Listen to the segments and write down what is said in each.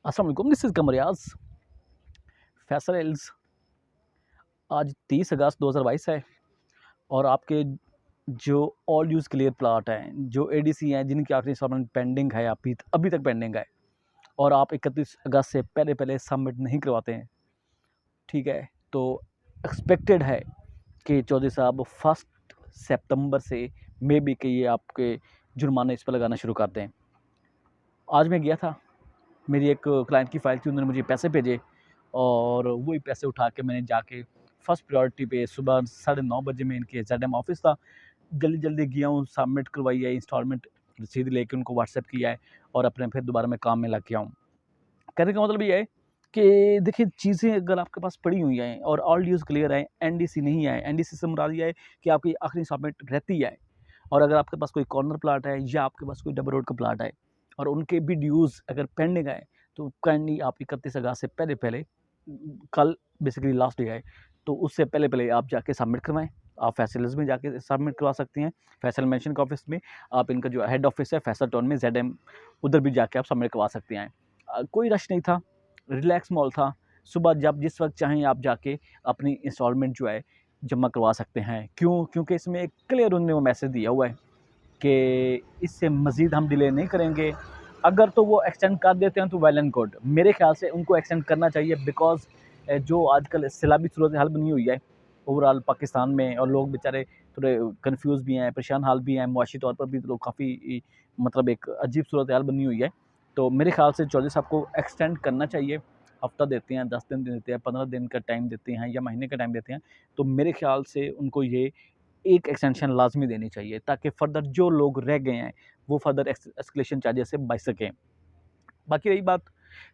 अस्सलाम वालेकुम, this is Qamar Riyaz. Faisal Hills. आज 30 अगस्त 2022 है और आपके जो ऑल यूज़ क्लियर प्लाट हैं, जो एडीसी हैं, जिनकी आखिरी इंस्टॉलमेंट पेंडिंग है, अभी तक पेंडिंग है और आप 31 अगस्त से पहले सबमिट नहीं करवाते हैं, ठीक है? तो एक्सपेक्टेड है कि चौधरी साहब 1 सितंबर से मे बी कि ये आपके जुर्माने इस पर लगाना शुरू कर दें। आज मैं गया था, मेरी एक क्लाइंट की फ़ाइल थी, उन्होंने मुझे पैसे भेजे और वही पैसे उठा के मैंने जाके फर्स्ट प्रायोरिटी पे सुबह 9:30 बजे में इनके ZM ऑफिस था, जल्दी गया हूँ, सबमिट करवाई है, इंस्टॉलमेंट रसीद लेके उनको व्हाट्सएप किया है और अपने फिर दोबारा मैं काम में लग गया हूँ। कहने का मतलब ये है कि देखिए, चीज़ें अगर आपके पास पड़ी हुई हैं और ऑल ड्यूज़ क्लियर है, एनडीसी नहीं है, एनडीसी से मुराद ये है कि आपकी आखिरी सबमिट रहती है। और अगर आपके पास कोई कॉर्नर प्लाट है या आपके पास कोई डबल रोड का प्लाट है और उनके भी ड्यूज़ अगर पेंडिंग है, तो काइंडली आप 31 अगस्त से पहले कल बेसिकली लास्ट डे है, तो उससे पहले आप जाके सबमिट करवाएँ। आप फैसल्स में जाके सबमिट करवा सकती हैं, फैसल मेंशन के ऑफिस में। आप इनका जो हेड ऑफिस है फैसल टाउन में ZM, उधर भी जाके आप सबमिट करवा सकते हैं। कोई रश नहीं था, रिलैक्स माहौल था। सुबह जब जिस वक्त चाहें आप जाके अपनी इंस्टॉलमेंट जो है जमा करवा सकते हैं। क्यों? क्योंकि इसमें एक क्लियर उन्होंने वो मैसेज दिया हुआ है कि इससे मज़ीद हम डिले नहीं करेंगे। अगर तो वो एक्सटेंड कर देते हैं तो वेल एंड गुड। मेरे ख्याल से उनको एक्सटेंड करना चाहिए, बिकॉज़ जो आजकल सैलाबी सूरत हाल बनी हुई है ओवरऑल पाकिस्तान में, और लोग बेचारे थोड़े कन्फ्यूज़ भी हैं, परेशान हाल भी हैं, मुआशी तौर पर भी लोग काफ़ी मतलब एक अजीब सूरत हाल बनी हुई है। तो मेरे ख्याल से चौधरी साहब को एक्सटेंड करना चाहिए। हफ़्ता देते हैं, 10 दिन देते हैं, 15 दिन का टाइम देते हैं या महीने का टाइम देते हैं। तो मेरे ख्याल से उनको ये एक एक्सटेंशन लाज़मी देनी चाहिए, ताकि फ़र्दर जो लोग रह गए हैं वो फ़र्दर एस्केलेशन चार्जेस से बच सकें। बाकी रही बात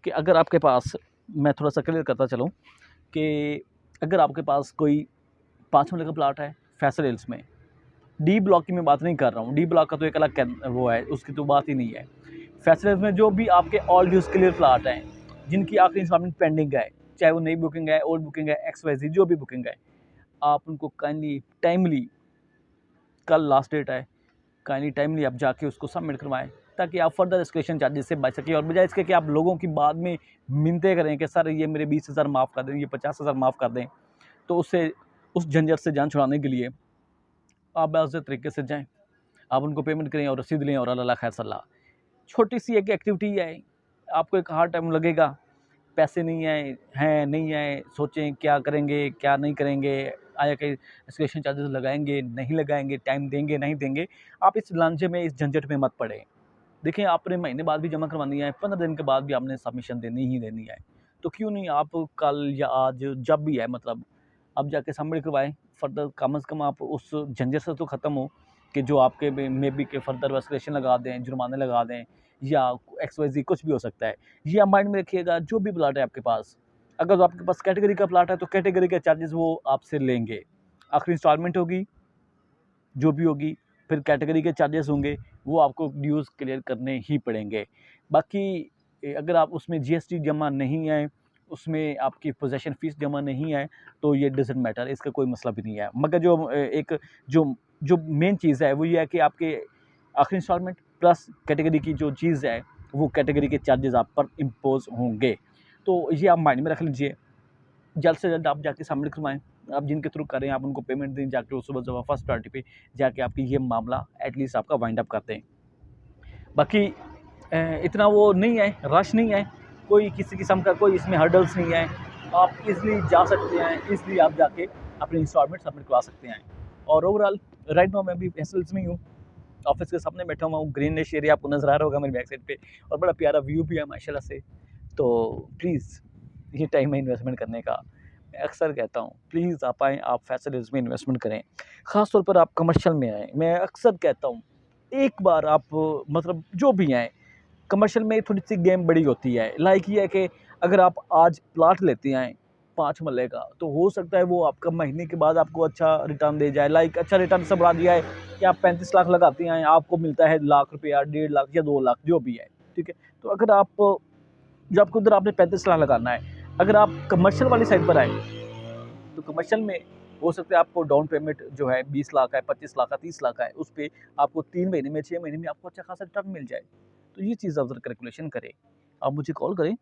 कि अगर आपके पास, मैं थोड़ा-सा क्लियर करता चलूँ कि अगर आपके पास कोई 5 मरले का प्लॉट है फैसल हिल्स में, डी ब्लॉक की मैं बात नहीं कर रहा हूँ, डी ब्लॉक का तो एक अलग वो है, उसकी तो बात ही नहीं है। फैसल हिल्स में जो भी आपके ऑल ड्यूज़ क्लियर प्लॉट हैं, जिनकी आखिरी इंस्टॉलमेंट पेंडिंग है, चाहे वो नई बुकिंग है, ओल्ड बुकिंग है, XYZ जो भी बुकिंग है, आप उनको काइंडली टाइमली, कल लास्ट डेट है, काइंडली टाइमली आप जाके उसको सबमिट करवाएं, ताकि आप फर्दर एस्केलेशन चार्जेस से बच सकें। और बजाय इसके कि आप लोगों की बाद में मिन्नतें करें कि सर ये मेरे 20,000 माफ़ कर दें, ये 50,000 माफ़ कर दें, तो उससे उस झंझट से जान छुड़ाने के लिए आप बाज़ तरीके से जाएँ, आप उनको पेमेंट करें और रसीद लें और अल्लाह खैर सल्ला। छोटी सी एक एक्टिविटी है, आपको एक हार्ड टाइम लगेगा, पैसे नहीं आए हैं, नहीं आए, सोचें क्या करेंगे, क्या नहीं करेंगे, आया कि एस्केलेशन चार्जेस लगाएँगे, नहीं लगाएँगे, टाइम देंगे, नहीं देंगे। आप इस लांझे में, इस झंझट में मत पड़ें। देखिए, आपने महीने बाद भी जमा करवानी है, 15 दिन के बाद भी आपने सबमिशन देनी ही देनी है। तो क्यों नहीं आप कल या आज जब भी है, मतलब आप जाके सबमिट करवाएँ। फर्दर कम से कम आप उस झंझट से तो ख़त्म हो कि जो आपके मे बी के फर्दर एस्केलेशन लगा दें, जुर्माने लगा दें या XYZ कुछ भी हो सकता है। ये आप माइंड में रखिएगा, जो भी प्लाट है आपके पास, अगर तो आपके पास कैटेगरी का प्लाट है तो कैटेगरी के चार्जेस वो आपसे लेंगे। आखिरी इंस्टॉलमेंट होगी, जो भी होगी, फिर कैटेगरी के चार्जेस होंगे, वो आपको ड्यूज़ क्लियर करने ही पड़ेंगे। बाकी अगर आप उसमें GST जमा नहीं है, उसमें आपकी पोज़ेशन फ़ीस जमा नहीं है, तो ये डज़न्ट मैटर, इसका कोई मसला भी नहीं है। मगर जो एक जो जो मेन चीज़ है वो ये है कि आपके आखिरी इंस्टॉलमेंट प्लस कैटेगरी की जो चीज़ है, वो कैटेगरी के चार्जेस आप पर इम्पोज़ होंगे। तो ये आप माइंड में रख लीजिए। जल्द से जल्द आप जाके सबमिट करवाएँ। आप जिनके थ्रू कर रहे हैं आप उनको पेमेंट दें, जाके वो सुबह-सुबह फर्स्ट प्रायोरिटी पे जाके आपकी ये मामला एटलीस्ट आपका वाइंड अप कर दें। बाकी इतना वो नहीं है, रश नहीं है, कोई किसी किस्म का कोई इसमें हर्डल्स नहीं है। आप ईज़िली जा सकते हैं, ईज़िली आप जाके अपनी इंस्टॉलमेंट सबमिट करवा सकते हैं। और ओवरऑल राइट नाउ मैं अभी फैसल्स में ही हूँ, ऑफ़िस के सामने बैठा हुआ हूँ, ग्रीनिश एरिया आपको नज़र आ रहा होगा मेरी बैक साइड पे, और बड़ा प्यारा व्यू भी है माशाल्लाह से। तो प्लीज़, ये टाइम है इन्वेस्टमेंट करने का। मैं अक्सर कहता हूँ, प्लीज़ आप आएँ, आप फैसल हिल्स में इन्वेस्टमेंट करें। ख़ास तौर पर आप कमर्शियल में आएँ। मैं अक्सर कहता हूँ, एक बार आप, मतलब जो भी आएँ, कमर्शियल में थोड़ी-सी गेम बड़ी होती है। लाइक ये है कि अगर आप आज प्लॉट लेते हैं 5 मरले का, तो हो सकता है वो आपका महीने के बाद आपको अच्छा रिटर्न दे जाए। लाइक अच्छा रिटर्न से बढ़ा दिया है कि आप 35 लाख लगाते हैं, आपको मिलता है लाख रुपया, 1.5 लाख या 2 लाख, जो भी है, ठीक है? तो अगर आप, जब आपको उधर आपने 35 लाख लगाना है, अगर आप कमर्शियल वाली साइड पर आए, तो कमर्शियल में हो सकता है आपको डाउन पेमेंट जो है 20 लाख है, 25 लाख है, 30 लाख है, उस पे आपको 3 महीने में, 6 महीने में आपको अच्छा खासा रिटर्न मिल जाए। तो ये चीज़ आप ज़रा कैलकुलेशन करें। आप मुझे कॉल करें,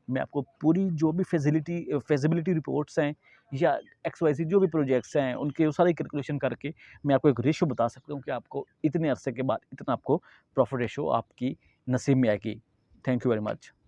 मैं आपको पूरी जो भी फेजिबिलिटी रिपोर्ट्स हैं या XYZ जो भी प्रोजेक्ट्स हैं उनके वो सारे कैलकुलेशन करके मैं आपको एक रेशो बता सकता हूँ कि आपको इतने अरसे के बाद इतना आपको प्रॉफिट रेशो आपकी नसीब में आएगी। Thank you very much.